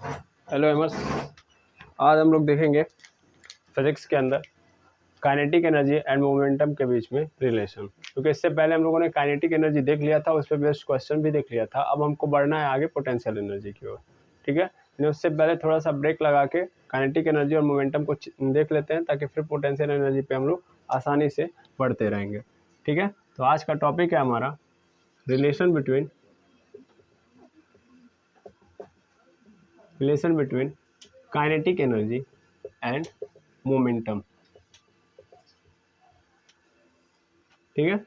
Hello एमर्स, आज हम लोग देखेंगे फिजिक्स के अंदर काइनेटिक एनर्जी एंड मोमेंटम के बीच में रिलेशन। क्योंकि इससे पहले हम लोगों ने काइनेटिक एनर्जी देख लिया था, उस पर बेस्ड क्वेश्चन भी देख लिया था। अब हमको बढ़ना है आगे पोटेंशियल एनर्जी की ओर। ठीक है, उससे पहले थोड़ा सा ब्रेक लगा के काइनेटिक एनर्जी और मोमेंटम को देख लेते हैं, ताकि फिर पोटेंशियल एनर्जी पे हम लोग आसानी से बढ़ते रहेंगे। ठीक है, तो आज का टॉपिक है हमारा relation between kinetic energy and momentum. ठीक है,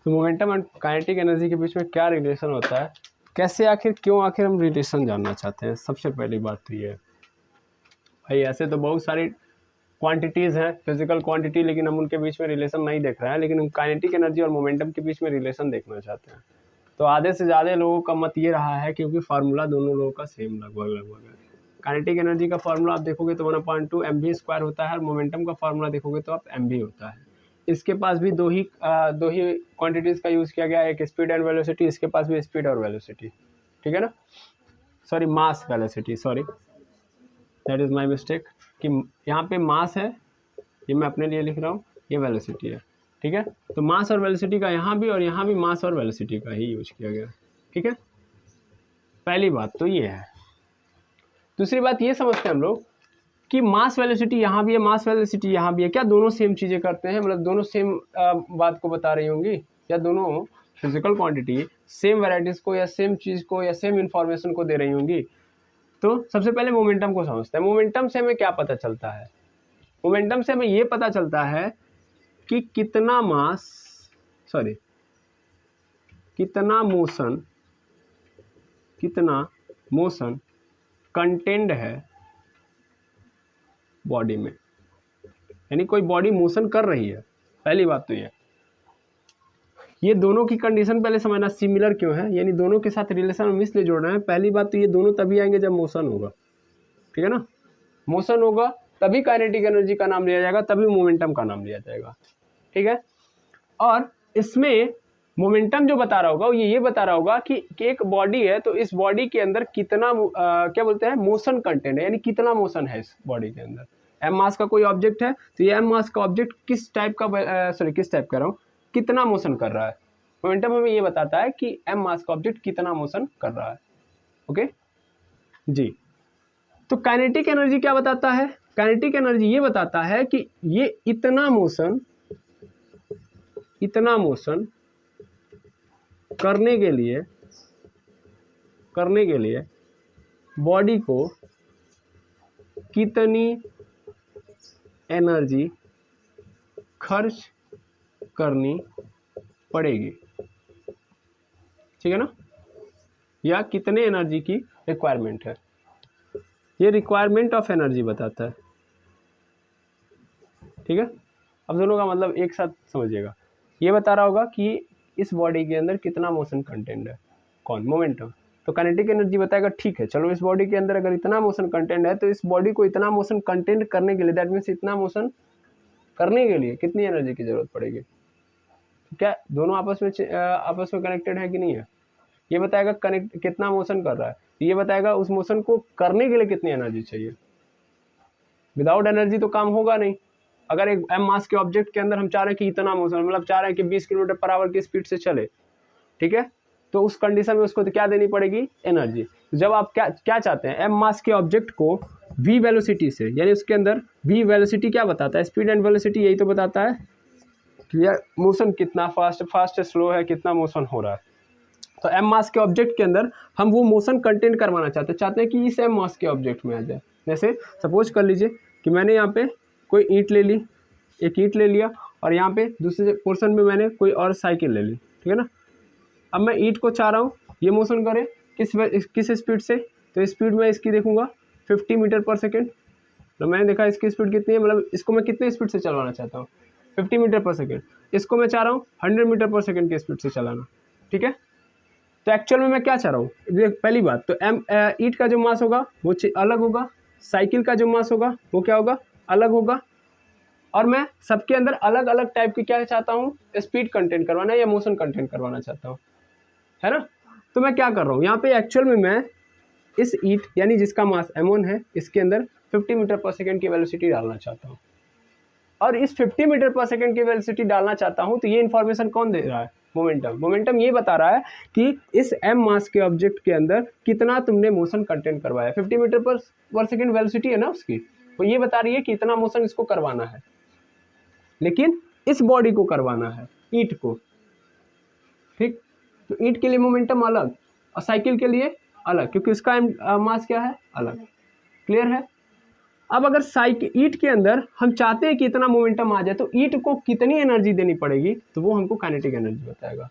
तो मोमेंटम एंड काइनेटिक एनर्जी के बीच में क्या रिलेशन होता है, कैसे, क्यों हम रिलेशन जानना चाहते हैं। सबसे पहली बात तो ये है भाई, ऐसे तो बहुत सारी क्वांटिटीज़ हैं, फिजिकल क्वांटिटी, लेकिन हम उनके बीच में रिलेशन नहीं देख रहे हैं, लेकिन हम काइनेटिक एनर्जी और मोमेंटम के बीच में रिलेशन देखना चाहते हैं। तो आधे से ज़्यादा लोगों का मत ये रहा है, क्योंकि फार्मूला दोनों लोगों का सेम लगभग है। काइनेटिक एनर्जी का फार्मूला आप देखोगे तो 1/2 mv² होता है, और मोमेंटम का फार्मूला देखोगे तो आप mv होता है। इसके पास भी दो ही क्वांटिटीज़ का यूज़ किया गया है, एक स्पीड एंड वेलोसिटी, इसके पास भी स्पीड और वेलोसिटी। ठीक है ना, sorry mass velocity, sorry that is my mistake, कि यहाँ पे मास है, ये मैं अपने लिए लिख रहा हूँ, ये वेलोसिटी है। ठीक है, तो मास और वेलोसिटी का यहाँ भी और यहाँ भी मास और वेलोसिटी का ही यूज किया गया। ठीक है, पहली बात तो ये है। दूसरी बात ये समझते हैं हम लोग कि मास वेलोसिटी यहाँ भी है, मास वेलोसिटी यहाँ भी है, क्या दोनों सेम चीज़ें करते हैं, मतलब दोनों सेम बात को बता रही होंगी, या दोनों फिजिकल क्वांटिटी सेम वैराइटीज़ को या सेम चीज़ को या सेम इंफॉर्मेशन को दे रही होंगी। तो सबसे पहले मोमेंटम को समझते हैं। मोमेंटम से हमें क्या पता चलता है? मोमेंटम से हमें ये पता चलता है कि कितना मोशन कंटेंड है बॉडी में, यानी कोई बॉडी मोशन कर रही है। पहली बात तो ये दोनों की कंडीशन पहले समझना, सिमिलर क्यों है, यानी दोनों के साथ रिलेशन हम इसलिए जोड़ रहे हैं। पहली बात तो ये दोनों तभी आएंगे जब मोशन होगा। ठीक है ना, मोशन होगा तभी काइनेटिक एनर्जी का नाम लिया जाएगा, तभी मोमेंटम का नाम लिया जाएगा। ठीक है, और इसमें मोमेंटम जो बता रहा होगा ये बता रहा होगा कि एक बॉडी है, तो इस बॉडी के अंदर कितना क्या बोलते हैं, मोशन कंटेंट है, यानी कितना मोशन है इस बॉडी के अंदर। एम मास का कोई ऑब्जेक्ट है, तो ये एम मास का ऑब्जेक्ट किस टाइप कह रहा हूँ, कितना मोशन कर रहा है। मोमेंटम हमें ये बताता है कि एम मास का ऑब्जेक्ट कितना मोशन कर रहा है। ओके जी, तो काइनेटिक एनर्जी क्या बताता है? काइनेटिक एनर्जी ये बताता है कि ये इतना मोशन करने के लिए बॉडी को कितनी एनर्जी खर्च करनी पड़ेगी। ठीक है ना, या कितने एनर्जी की रिक्वायरमेंट है, ये रिक्वायरमेंट ऑफ एनर्जी बताता है। ठीक है, अब दोनों का मतलब एक साथ समझिएगा। ये बता रहा होगा कि इस बॉडी के अंदर कितना मोशन कंटेंट है, कौन, मोमेंटम। तो काइनेटिक एनर्जी बताएगा ठीक है, चलो इस बॉडी के अंदर अगर इतना मोशन कंटेंट है, तो इस बॉडी को इतना मोशन कंटेंट करने के लिए, दैट मीन्स इतना मोशन करने के लिए कितनी एनर्जी की जरूरत पड़ेगी। तो क्या दोनों आपस में कनेक्टेड है कि नहीं है? ये बताएगा कितना मोशन कर रहा है, ये बताएगा उस मोशन को करने के लिए कितनी एनर्जी चाहिए। विदाउट एनर्जी तो काम होगा नहीं। अगर एक एम मास के ऑब्जेक्ट के अंदर हम चाह रहे हैं कि इतना मोशन, मतलब चाह रहे हैं कि 20 किलोमीटर/आवर की स्पीड से चले, ठीक है, तो उस कंडीशन में उसको तो क्या देनी पड़ेगी, एनर्जी। जब आप क्या चाहते हैं, एम मास के ऑब्जेक्ट को वी वेलोसिटी से, यानी उसके अंदर वी वेलोसिटी क्या बताता है, स्पीड एंड वेलोसिटी यही तो बताता है कि यार मोशन कितना फास्ट है, स्लो है, कितना मोशन हो रहा है। तो एम मास के ऑब्जेक्ट के अंदर हम वो मोशन कंटेंट करवाना चाहते हैं कि इस एम मास के ऑब्जेक्ट में आ जाए। जैसे सपोज कर लीजिए कि मैंने यहाँ पे कोई ईंट ले ली, एक ईंट ले लिया, और यहाँ पे दूसरे पोर्शन में मैंने कोई और साइकिल ले ली। ठीक है ना, अब मैं ईंट को चाह रहा हूँ ये मोशन करे किस स्पीड से, तो स्पीड में इसकी देखूंगा 50 मीटर/सेकेंड। तो मैंने देखा इसकी स्पीड कितनी है, मतलब इसको मैं कितने स्पीड से चलवाना चाहता हूँ, 50 मीटर/सेकेंड। इसको मैं चाह रहा हूँ 100 मीटर/सेकेंड की स्पीड से चलाना। ठीक है, तो एक्चुअल में मैं क्या चाह रहा हूँ, पहली बात तो ईंट का जो मास होगा वो अलग होगा, साइकिल का जो मास होगा वो क्या होगा, अलग होगा, और मैं सबके अंदर अलग अलग टाइप की क्या चाहता हूँ, स्पीड कंटेंट करवाना या मोशन कंटेंट करवाना चाहता हूँ, है ना। तो मैं क्या कर रहा हूँ यहाँ पे, एक्चुअल में मैं इस ईट यानी जिसका मास m1 है इसके अंदर 50 मीटर पर सेकेंड की वेलोसिटी डालना चाहता हूँ, और इस 50 मीटर पर सेकेंड की वेलोसिटी डालना चाहता हूँ, तो ये इन्फॉर्मेशन कौन दे रहा है? मोमेंटम। मोमेंटम ये बता रहा है कि इस m मास के ऑब्जेक्ट के अंदर कितना तुमने मोशन कंटेंट करवाया। 50 मीटर पर सेकेंड वेलोसिटी है ना उसकी, तो ये बता रही है कि इतना मोशन इसको करवाना है, लेकिन इस बॉडी को करवाना है, ईट को। ठीक, तो ईट के लिए मोमेंटम अलग और साइकिल के लिए अलग, क्योंकि उसका मास क्या है? अलग। क्लियर है? अब अगर ईट के अंदर हम चाहते हैं कि इतना मोमेंटम आ जाए, तो ईट को कितनी एनर्जी देनी पड़ेगी, तो वो हमको काइनेटिक एनर्जी बताएगा।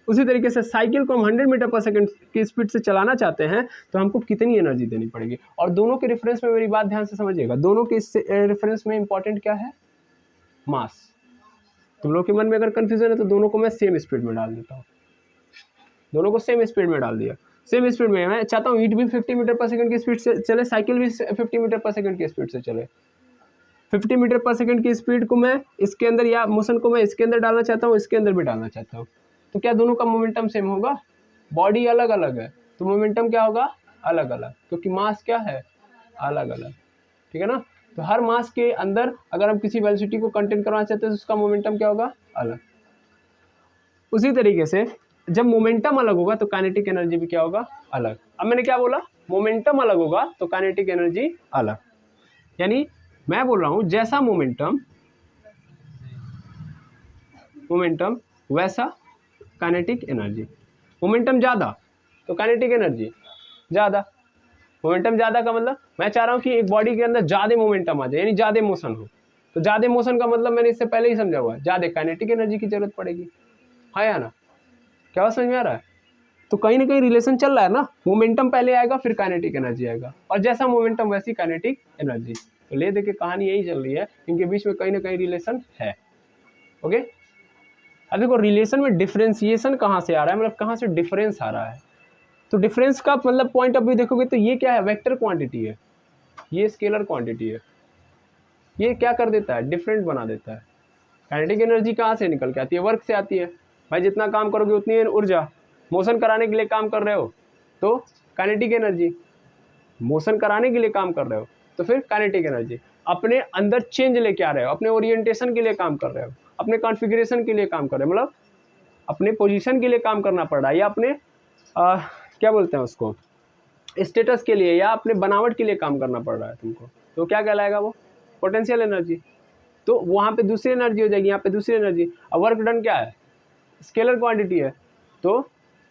उसी तरीके से साइकिल को हम 100 मीटर पर सेकंड की स्पीड से चलाना चाहते हैं, तो हमको कितनी एनर्जी देनी पड़ेगी। और दोनों के रेफरेंस में मेरी बात ध्यान से समझिएगा, दोनों के रेफरेंस में इंपॉर्टेंट क्या है? मास। तुम लोग के मन में अगर कंफ्यूजन है तो दोनों को मैं सेम स्पीड में डाल देता हूँ, दोनों को सेम स्पीड में डाल दिया। सेम स्पीड में मैं चाहता हूँ ईट भी 50 मीटर पर सेकंड की स्पीड से चले, साइकिल भी 50 मीटर पर सेकंड की स्पीड से चले। 50 मीटर पर सेकंड की स्पीड को मैं इसके अंदर, या मोशन को मैं इसके अंदर डालना चाहता हूँ, इसके अंदर भी डालना चाहता हूँ, तो क्या दोनों का मोमेंटम सेम होगा? बॉडी अलग अलग है तो मोमेंटम क्या होगा? अलग अलग, क्योंकि मास क्या है? अलग अलग। ठीक है ना? तो हर मास के अंदर अगर हम किसी वेलोसिटी को कंटेन करना चाहते हैं तो उसका मोमेंटम क्या होगा? अलग। उसी तरीके से जब मोमेंटम अलग होगा तो काइनेटिक एनर्जी भी क्या होगा? अलग। अब मैंने क्या बोला? मोमेंटम अलग होगा तो काइनेटिक एनर्जी अलग। यानी मैं बोल रहा हूं जैसा मोमेंटम वैसा काइनेटिक एनर्जी। मोमेंटम ज़्यादा तो काइनेटिक एनर्जी ज़्यादा। मोमेंटम ज़्यादा का मतलब मैं चाह रहा हूँ कि एक बॉडी के अंदर ज़्यादा मोमेंटम आ जाए, यानी ज़्यादा मोशन हो, तो ज़्यादा मोशन का मतलब मैंने इससे पहले ही समझा हुआ है, ज़्यादा काइनेटिक एनर्जी की जरूरत पड़ेगी। हाँ या ना? क्या समझ में आ रहा है? तो कहीं ना कहीं रिलेशन चल रहा है ना, मोमेंटम पहले आएगा फिर काइनेटिक एनर्जी आएगा, और जैसा मोमेंटम वैसी काइनेटिक एनर्जी। तो ले दे के कहानी यही चल रही है, इनके बीच में कहीं ना कहीं रिलेशन है। ओके, अब देखो रिलेशन में डिफरेंशिएशन कहाँ से आ रहा है, मतलब कहाँ से डिफरेंस आ रहा है। तो डिफरेंस का मतलब पॉइंट ऑफ व्यू देखोगे तो ये क्या है? वेक्टर क्वांटिटी है, ये स्केलर क्वांटिटी है। ये क्या कर देता है? डिफरेंट बना देता है। काइनेटिक एनर्जी कहाँ से निकल के आती है? वर्क से आती है। भाई जितना काम करोगे उतनी ऊर्जा। मोशन कराने के लिए काम कर रहे हो तो काइनेटिक एनर्जी, मोशन कराने के लिए काम कर रहे हो तो फिर काइनेटिक एनर्जी। अपने अंदर चेंज लेके आ रहे हो, अपने ओरिएंटेशन के लिए काम कर रहे हो, अपने कॉन्फ़िगरेशन के लिए काम कर रहे हो, मतलब अपने पोजीशन के लिए काम करना पड़ रहा है, या अपने क्या बोलते हैं उसको, स्टेटस के लिए, या अपने बनावट के लिए काम करना पड़ रहा है तुमको, तो क्या कहलाएगा वो? Potential energy. तो वहाँ पे दूसरी एनर्जी हो जाएगी, यहाँ पे दूसरी एनर्जी। अब वर्क डन क्या है? स्केलर क्वांटिटी है, तो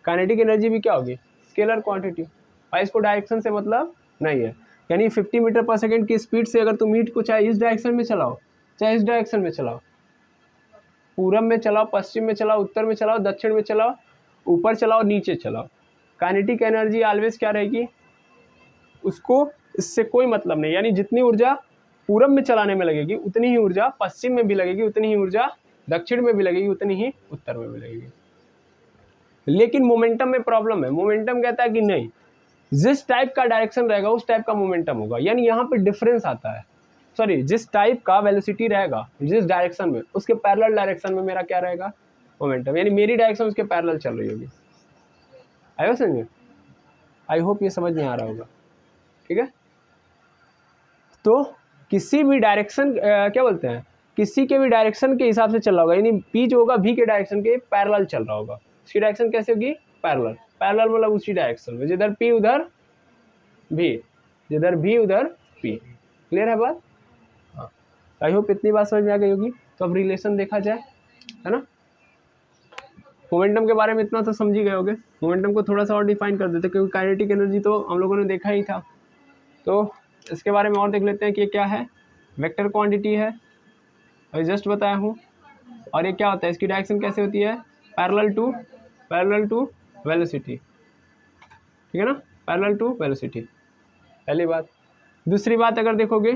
काइनेटिक एनर्जी भी क्या होगी? Scalar quantity. भाई इसको डायरेक्शन से मतलब नहीं है, यानी 50 मीटर पर सेकेंड की स्पीड से अगर तुम ईट को चाहे इस डायरेक्शन में चलाओ चाहे इस डायरेक्शन में चलाओ, पूरब में चलाओ, पश्चिम में चलाओ, उत्तर में चलाओ, दक्षिण में चलाओ, ऊपर चलाओ, नीचे चलाओ, काइनेटिक एनर्जी ऑलवेज क्या रहेगी? उसको इससे कोई मतलब नहीं। यानी जितनी ऊर्जा पूरब में चलाने में लगेगी उतनी ही ऊर्जा पश्चिम में भी लगेगी, उतनी ही ऊर्जा दक्षिण में भी लगेगी, उतनी ही उत्तर में भी लगेगी। लेकिन मोमेंटम में प्रॉब्लम है। मोमेंटम कहता है कि नहीं, जिस टाइप का डायरेक्शन रहेगा उस टाइप का मोमेंटम होगा। यानी यहाँ पे डिफरेंस आता है, सॉरी, जिस टाइप का वेलोसिटी रहेगा जिस डायरेक्शन में, उसके पैरेलल डायरेक्शन में मेरा क्या रहेगा? मोमेंटम। यानी मेरी डायरेक्शन उसके पैरेलल चल रही होगी। आया समझ में? आई होप ये समझ में आ रहा होगा। ठीक है, तो किसी भी डायरेक्शन क्या बोलते हैं, किसी के भी डायरेक्शन के हिसाब से चल रहा होगा, यानी पी जो होगा भी के डायरेक्शन के पैरेलल चल रहा होगा। उसकी डायरेक्शन कैसे होगी? पैरेलल। पैरेलल मतलब उसी डायरेक्शन में, जिधर पी उधर भी, जिधर भी उधर पी। क्लियर है बात? हाँ, आई होप इतनी बात समझ में आ गई होगी। तो अब रिलेशन देखा जाए, है ना। मोमेंटम के बारे में इतना तो समझ ही गए होगे। मोमेंटम को थोड़ा सा और डिफाइन कर देते, क्योंकि काइनेटिक एनर्जी तो हम लोगों ने देखा ही था। तो इसके बारे में और देख लेते हैं कि क्या है। वेक्टर क्वांटिटी है, अभी जस्ट बताया हूँ। और ये क्या होता है, इसकी डायरेक्शन कैसे होती है? Parallel to velocity. ठीक है ना, पैरेलल टू वेलोसिटी, पहली बात। दूसरी बात अगर देखोगे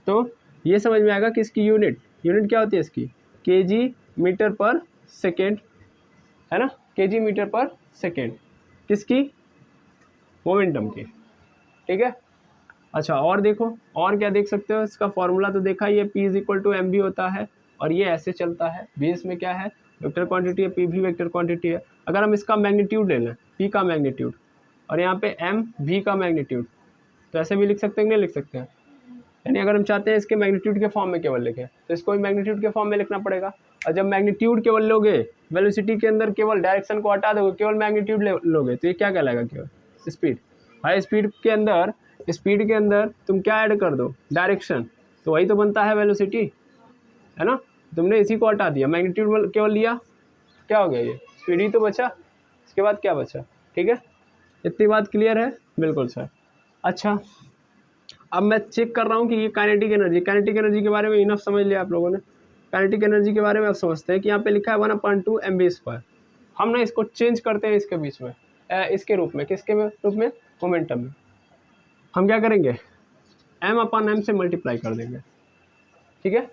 तो ये समझ में आएगा कि इसकी यूनिट क्या होती है इसकी? केजी मीटर पर सेकेंड, है ना, केजी मीटर पर सेकेंड। किसकी? मोमेंटम की। ठीक है, अच्छा और देखो, और क्या देख सकते हो, इसका फॉर्मूला तो देखा ही है, P = mv होता है, और ये ऐसे चलता है। बेस में क्या है? वेक्टर क्वांटिटी है, P भी वेक्टर क्वांटिटी है। अगर हम इसका मैग्नीट्यूड ले लें, P का मैग्नीट्यूड, और यहाँ पे एम वी का मैग्नीट्यूड, तो ऐसे भी लिख सकते हैं, नहीं लिख सकते हैं। यानी अगर हम चाहते हैं इसके मैग्नीट्यूड के फॉर्म में केवल लिखें तो इसको भी मैग्नीट्यूड के फॉर्म में लिखना पड़ेगा। और जब मैग्नीट्यूड केवल लोगे, वेलोसिटी के अंदर केवल डायरेक्शन को हटा दोगे, केवल मैग्नीट्यूड लोगे, तो ये क्या कहलाएगा? केवल स्पीड। भाई स्पीड के अंदर तुम क्या ऐड कर दो? डायरेक्शन, तो वही तो बनता है वेलोसिटी, है ना। तुमने इसी को हटा दिया, मैग्नीट्यूड केवल लिया, क्या हो गया? ये स्पीड ही तो बचा, इसके बाद क्या बचा? ठीक है, इतनी बात क्लियर है? बिल्कुल सर। अच्छा, अब मैं चेक कर रहा हूँ कि ये काइनेटिक एनर्जी के बारे में इनफ समझ लिया आप लोगों ने। काइनेटिक एनर्जी के बारे में अब समझते हैं कि यहाँ पे लिखा है 1/2 mv²। हम ना इसको चेंज करते हैं इसके बीच में, इसके रूप में, किसके रूप में? मोमेंटम में। हम क्या करेंगे? m/m से मल्टीप्लाई कर देंगे, ठीक है,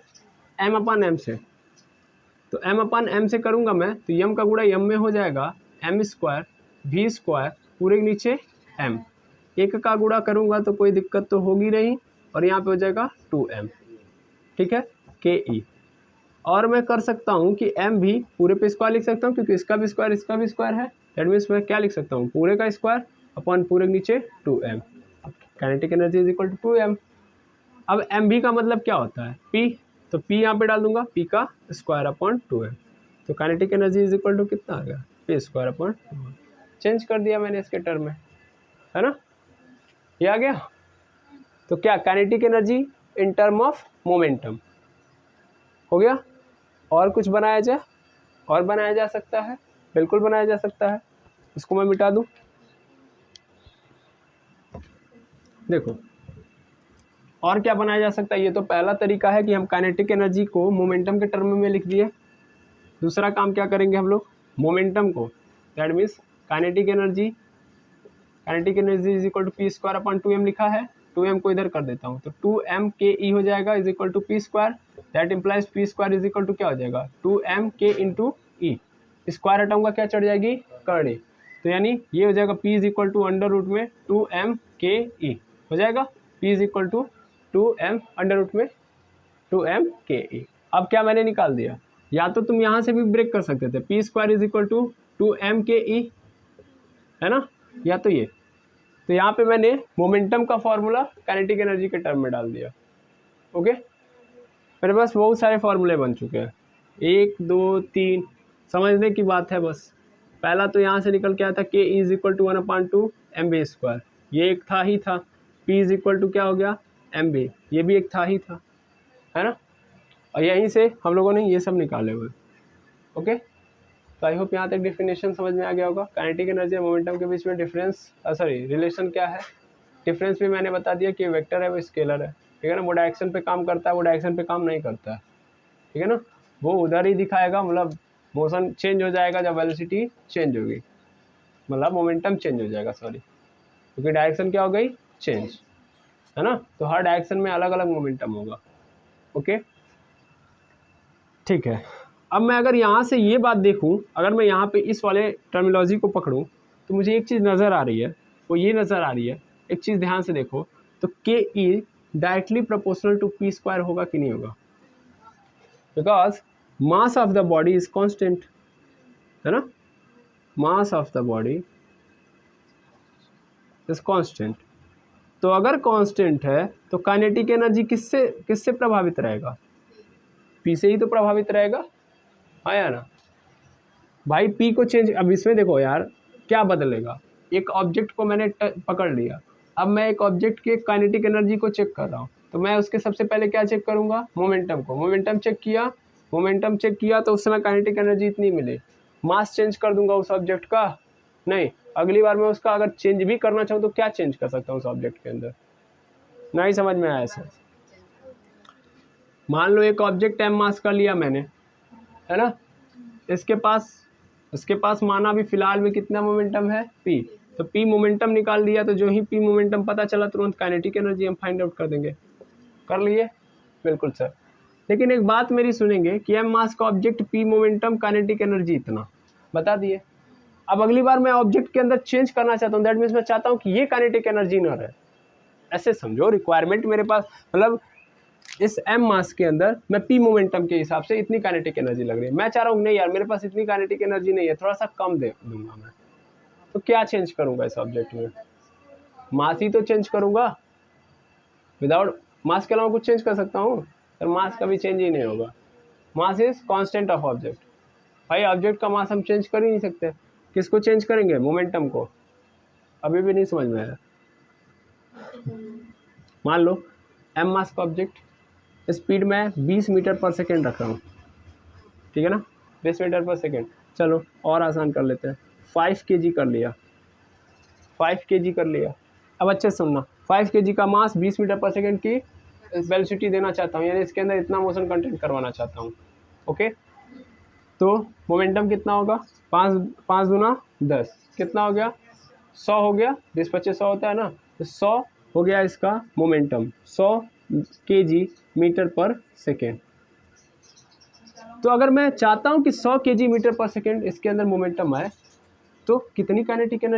m/m से। तो m/m से करूँगा मैं, तो यम का गुणा यम में हो जाएगा m² v² पूरे के नीचे m। एक का गुणा करूँगा तो कोई दिक्कत तो होगी नहीं, और यहाँ पे हो जाएगा 2m, ठीक है, ke। और मैं कर सकता हूँ कि m भी पूरे पे स्क्वायर लिख सकता हूँ, क्योंकि इसका भी स्क्वायर है। दैट मीन्स मैं क्या लिख सकता हूँ? पूरे का स्क्वायर अपॉन पूरे के नीचे 2m। Kinetic energy is equal to 2m। अब एम भी का मतलब क्या होता है? p, तो p यहाँ पे डाल दूंगा, p का स्क्वायर अपॉन 2m। तो kinetic energy is equal to कितना आ गया? p² upon 2m। चेंज कर दिया मैंने इसके टर्म में, है ना, ये आ गया। तो क्या? Kinetic energy in term of momentum हो गया। और कुछ बनाया जाए? और बनाया जा सकता है, बिल्कुल बनाया जा सकता है। इसको मैं मिटा दूं, देखो और क्या बनाया जा सकता है। ये तो पहला तरीका है कि हम काइनेटिक एनर्जी को मोमेंटम के टर्म में लिख दिए। दूसरा काम क्या करेंगे हम लोग? मोमेंटम को, that means kinetic energy is equal to p² upon 2m लिखा है, 2m को इधर कर देता हूँ, तो 2m ke हो जाएगा is equal to p²। That implies p² is equal to क्या हो जाएगा? 2m k into E. Square हटाऊंगा, क्या चढ़ जाएगी? करड़े। तो यानी ये हो जाएगा p is equal to under root में 2m ke हो जाएगा। p is equal to 2m अंडर रूट में 2m ke। अब क्या मैंने निकाल दिया? या तो तुम यहाँ से भी ब्रेक कर सकते थे, p² is equal to 2m ke, है ना, या तो ये। तो यहाँ पे मैंने मोमेंटम का फॉर्मूला काइनेटिक एनर्जी के टर्म में डाल दिया। ओके, मेरे पास बहुत सारे फॉर्मूले बन चुके हैं, 1 2 3, समझने की बात है बस। पहला तो यहाँ से निकल के आया था के इज इक्वल टू 1/2 mv², ये एक था ही था। p इज इक्वल टू क्या हो गया? mv, ये भी एक था ही था, है ना। और यहीं से हम लोगों ने ये सब निकाले हुए। ओके, तो आई होप यहाँ तक डेफिनेशन समझ में आ गया होगा। काइनेटिक एनर्जी और मोमेंटम के बीच में रिलेशन क्या है। डिफरेंस भी मैंने बता दिया कि वेक्टर है वो स्केलर है, ठीक है ना। वो डायरेक्शन पे काम करता है, वो डायरेक्शन पे काम नहीं करता है, ठीक है ना। वो उधर ही दिखाएगा, मतलब मोशन चेंज हो जाएगा जब वेलोसिटी चेंज होगी, मतलब मोमेंटम चेंज हो जाएगा, सॉरी, क्योंकि डायरेक्शन क्या हो गई? चेंज, है ना। तो हर डायरेक्शन में अलग अलग मोमेंटम होगा। ओके, ठीक है। अब मैं अगर यहाँ से ये बात देखूँ, अगर मैं यहाँ पे इस वाले टर्मिनोलॉजी को पकड़ूँ, तो मुझे एक चीज़ नज़र आ रही है, वो ये नज़र आ रही है, एक चीज़ ध्यान से देखो, तो के ई डायरेक्टली प्रोपोर्शनल टू p² होगा कि नहीं होगा? Because mass of the body is constant, है ना, mass of the body is constant. तो अगर कांस्टेंट है तो काइनेटिक एनर्जी किससे प्रभावित रहेगा? p से ही तो प्रभावित रहेगा, आया ना भाई। p को चेंज, अब इसमें देखो यार क्या बदलेगा। एक ऑब्जेक्ट को मैंने पकड़ लिया, अब मैं एक ऑब्जेक्ट के काइनेटिक एनर्जी को चेक कर रहा हूँ, तो मैं उसके सबसे पहले क्या चेक करूँगा? मोमेंटम को। मोमेंटम चेक किया तो उस समय काइनेटिक एनर्जी इतनी मिली। मास चेंज कर दूंगा उस ऑब्जेक्ट का? नहीं। अगली बार मैं उसका अगर चेंज भी करना चाहूँ तो क्या चेंज कर सकता हूँ उस ऑब्जेक्ट के अंदर? नहीं समझ में आया सर। मान लो एक ऑब्जेक्ट m मास का लिया मैंने, है ना, इसके पास माना भी फिलहाल में कितना मोमेंटम है? p। तो p मोमेंटम निकाल दिया, तो जो ही p मोमेंटम पता चला तुरंत काइनेटिक एनर्जी हम फाइंड आउट कर देंगे। कर लिए? बिल्कुल सर। लेकिन एक बात मेरी सुनेंगे कि m मास का object, p momentum, kinetic energy इतना बता दिए। अब अगली बार मैं ऑब्जेक्ट के अंदर चेंज करना चाहता हूँ, दैट मीन्स मैं चाहता हूँ कि ये काइनेटिक एनर्जी ना रहे। ऐसे समझो, रिक्वायरमेंट मेरे पास, मतलब इस m मास के अंदर मैं p मोमेंटम के हिसाब से इतनी काइनेटिक एनर्जी लग रही है। मैं चाह रहा हूँ नहीं यार, मेरे पास इतनी काइनेटिक एनर्जी नहीं है, थोड़ा सा कम दे दूंगा मैं, तो क्या चेंज करूँगा इस ऑब्जेक्ट में? मास ही तो चेंज करूँगा। विदाउट मास के अलावा कुछ चेंज कर सकता हूँ? पर मास कभी चेंज ही नहीं होगा। Mass is constant of object. भाई ऑब्जेक्ट का मास हम चेंज कर ही नहीं सकते। किसको चेंज करेंगे? मोमेंटम को। अभी भी नहीं समझ में आया। मान लो m मास का ऑब्जेक्ट, स्पीड में 20 मीटर पर सेकेंड रख रहा हूँ, ठीक है ना, 20 मीटर पर सेकेंड। चलो और आसान कर लेते हैं, 5 kg कर लिया, 5 kg कर लिया। अब अच्छे से सुनना, 5 kg का मास 20 मीटर पर सेकेंड की वेलोसिटी देना चाहता हूँ, यानी इसके अंदर इतना मोशन कंटेंट करवाना चाहता हूँ। ओके, तो मोमेंटम कितना होगा? 5 दूना 10, कितना हो गया? 100 हो गया। 20 25 100 होता है ना, तो 100 हो गया इसका मोमेंटम, 100 kg मीटर पर सेकेंड। तो अगर मैं चाहता हूं कि 100 kg मीटर पर सेकेंड इसके अंदर मोमेंटम आए, तो कितनी काइनेटिक एनर्जी